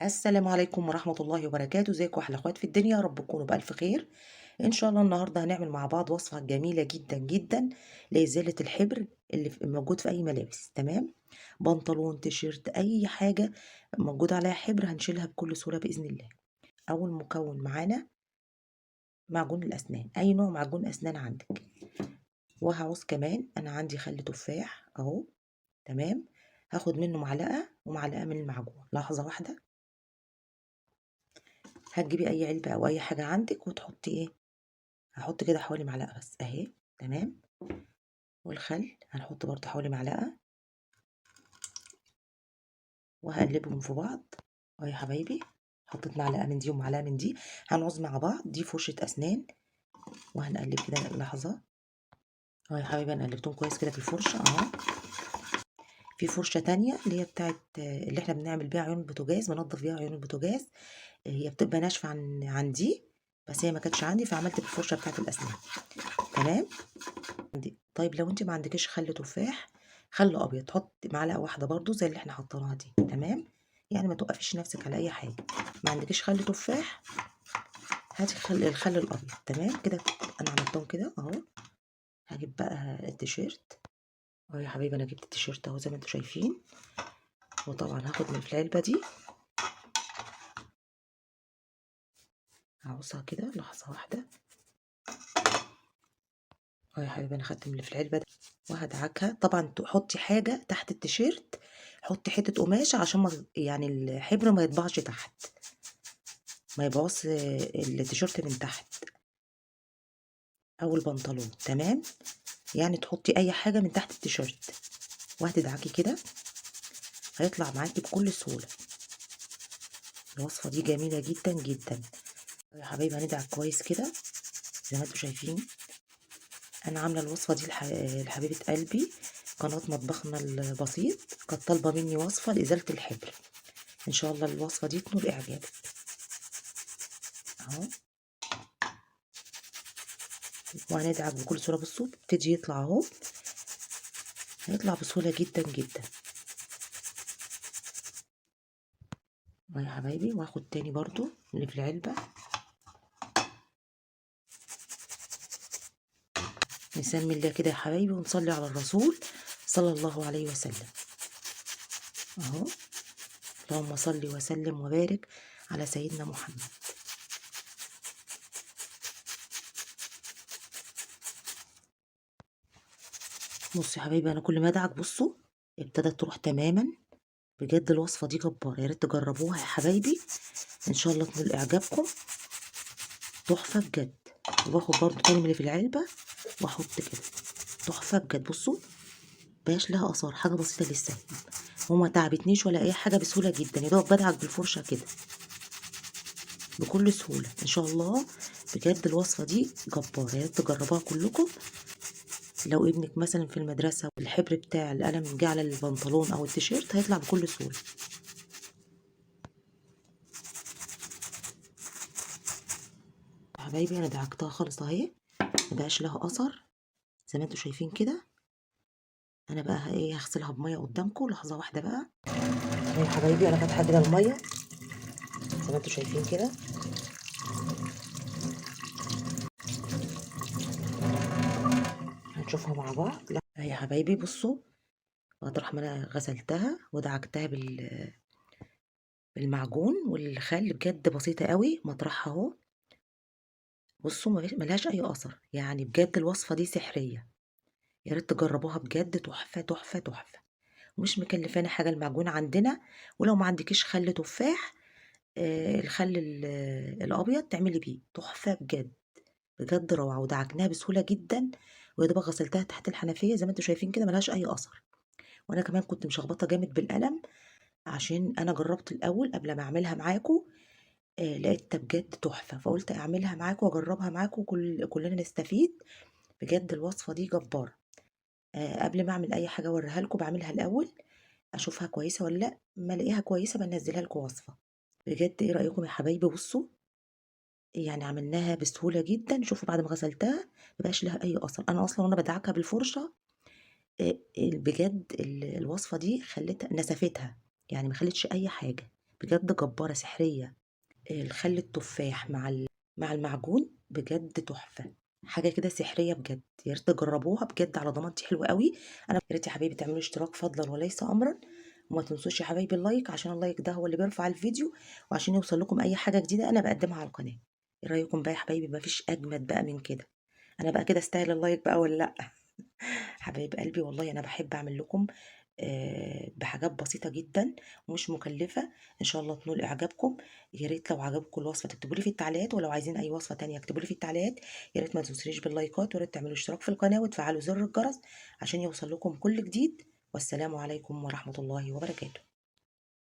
السلام عليكم ورحمة الله وبركاته، ازيكم أحلى أخوات في الدنيا، يا رب تكونوا بألف خير. إن شاء الله النهاردة هنعمل مع بعض وصفة جميلة جدا جدا لإزالة الحبر اللي موجود في أي ملابس. تمام، بنطلون، تيشيرت، أي حاجة موجود عليها حبر هنشيلها بكل سهولة بإذن الله. أول مكون معانا معجون الأسنان، أي نوع معجون أسنان عندك. وهعوز كمان، أنا عندي خل تفاح أهو. تمام، هاخد منه معلقة ومعلقة من المعجون. لحظة واحدة، هتجيبي أي علبة أو أي حاجة عندك وتحطي إيه، هاحط كده حوالي معلقة بس أهي. تمام، والخل هنحط برضه حوالي معلقة وهقلبهم في بعض أهو يا حبايبي. حطيت معلقة من دي ومعلقة من دي، هنعوز مع بعض. دي فرشة أسنان وهنقلب كده لحظة أهو يا حبايبي. أنا قلبتهم كويس كده في الفرشة أهو. في فرشة تانية اللي هي بتاعت اللي احنا بنعمل بيها عيون البوتاجاز، بنضف بيها عيون البوتاجاز. هي بتبقى ناشفة عن دي، بس هي ما كانتش عندي فعملت بالفرشة بتاعت الأسنان. تمام. طيب لو انت ما عندكيش خل تفاح، خل ابيض، حط معلقه واحده برضو زي اللي احنا حطيناها دي. تمام، يعني ما توقفيش نفسك على اي حاجه. ما عندكيش خل تفاح، هاتي الخل الابيض. تمام كده، انا عملتهم كده اهو. هجيب بقى التيشيرت اهو يا حبيبي. انا جبت التيشيرت اهو زي ما انتم شايفين، وطبعا هاخد من في العلبه دي، هعوزها كده. لحظه واحده اهو يا حبيبي. انا خدت من اللي في العلبه ده وهدعكها. طبعا تحطي حاجه تحت التيشيرت، حطي حته قماشه عشان ما يعني الحبر ما يطبعش تحت، ما يبوظ التيشيرت من تحت او البنطلون. تمام، يعني تحطي اي حاجه من تحت التيشيرت وهتدعكي كده، هيطلع معاكي بكل سهوله. الوصفه دي جميله جدا جدا يا حبايبي. هندعك كويس كده زي ما انتم شايفين. انا عامله الوصفه دي لحبيبه قلبي، قناه مطبخنا البسيط، كانت طالبه مني وصفه لازاله الحبر. ان شاء الله الوصفه دي تنول اعجابك اهو. وهندعك بكل سهوله. بصوا ابتدي يطلع اهو، هيطلع بسهوله جدا جدا اهو يا حبايبي. وهاخد تاني برضو اللي في العلبة، نسمي الله كده يا حبايبي ونصلي على الرسول صلى الله عليه وسلم اهو. اللهم صل وسلم وبارك على سيدنا محمد. بصوا يا حبايبي، انا كل ما ادعك بصوا ابتدت تروح تماما. بجد الوصفة دي جبارة، يا ريت تجربوها يا حبايبي. ان شاء الله تنول اعجابكم، تحفة بجد. وباخد برضو تاني من اللي في العلبة واحط كده، تحفة بجد. بصوا مبقاش لها اثار، حاجة بسيطة لسه وما تعبتنيش ولا اي حاجه، بسهوله جدا. يا دوب بدعك بالفرشه كده بكل سهوله ان شاء الله. بجد الوصفه دي جباره، يا ريت تجربوها كلكم. لو ابنك مثلا في المدرسه والحبر بتاع القلم جه على البنطلون او التيشيرت هيطلع بكل سهوله. يا حبايبي انا دعكتها خالص اهي، مبقاش لها اثر زي ما انتم شايفين كده. انا بقى ايه، هغسلها بميه قدامكم. لحظه واحده بقى يا حبايبي. انا فاتحه كده الميه زي ما انتم شايفين كده. هنشوفها مع بعض. لا يا حبايبي بصوا، مطرح ما انا غسلتها ودعكتها بالمعجون والخل، بجد بسيطة قوي مطرحها اهو. بصوا ملهاش اي اثر، يعني بجد الوصفة دي سحرية. يا ريت تجربوها بجد، تحفة تحفة تحفة. ومش مكلفانا حاجة المعجون عندنا. ولو ما عندكيش خل تفاح، الخل الابيض تعملي بيه تحفة بجد. بجد روعة، ودعكناها بسهولة جدا. ويا دوبك غسلتها تحت الحنفية زي ما انتم شايفين كده، ملهاش اي اثر. وانا كمان كنت مشخبطة جامد بالقلم عشان انا جربت الاول قبل ما اعملها معاكم. لقيتها بجد تحفة، فقلت اعملها معاكم واجربها معاكم، كلنا نستفيد. بجد الوصفة دي جبارة. قبل ما اعمل اي حاجة اوريها لكم بعملها الاول، اشوفها كويسة ولا لا. ما الاقيها كويسة بنزلها لكم وصفة. بجد ايه رأيكم يا حبايبي؟ بصوا يعني عملناها بسهولة جدا. شوفوا بعد ما غسلتها مبقاش لها اي اثر. انا اصلا وانا بدعكها بالفرشة بجد الوصفة دي خلتها نسفتها، يعني ما خلتش اي حاجة. بجد جبارة سحرية. الخل التفاح مع المعجون بجد تحفة، حاجة كده سحرية بجد، يا ريت تجربوها بجد على ضمانتي حلوة قوي. يا ريت يا حبايبي تعملوا اشتراك فضلا وليس أمرا، وما تنسوش يا حبايبي اللايك، عشان اللايك ده هو اللي بيرفع الفيديو، وعشان يوصل لكم أي حاجة جديدة أنا بقدمها على القناة. ايه رأيكم بقى يا حبايبي؟ مفيش أجمد بقى من كده. أنا بقى كده استاهل اللايك بقى ولا لأ؟ حبايب قلبي والله أنا باحب أعمل لكم بحاجات بسيطة جدًا ومش مكلفة، إن شاء الله تنول إعجابكم. يا ريت لو عجبكم الوصفة تكتبوا لي في التعليقات، ولو عايزين أي وصفة تانية اكتبوا لي في التعليقات. يا ريت ما تنسونيش باللايكات، ويا ريت تعملوا اشتراك في القناة وتفعلوا زر الجرس عشان يوصل لكم كل جديد. والسلام عليكم ورحمة الله وبركاته.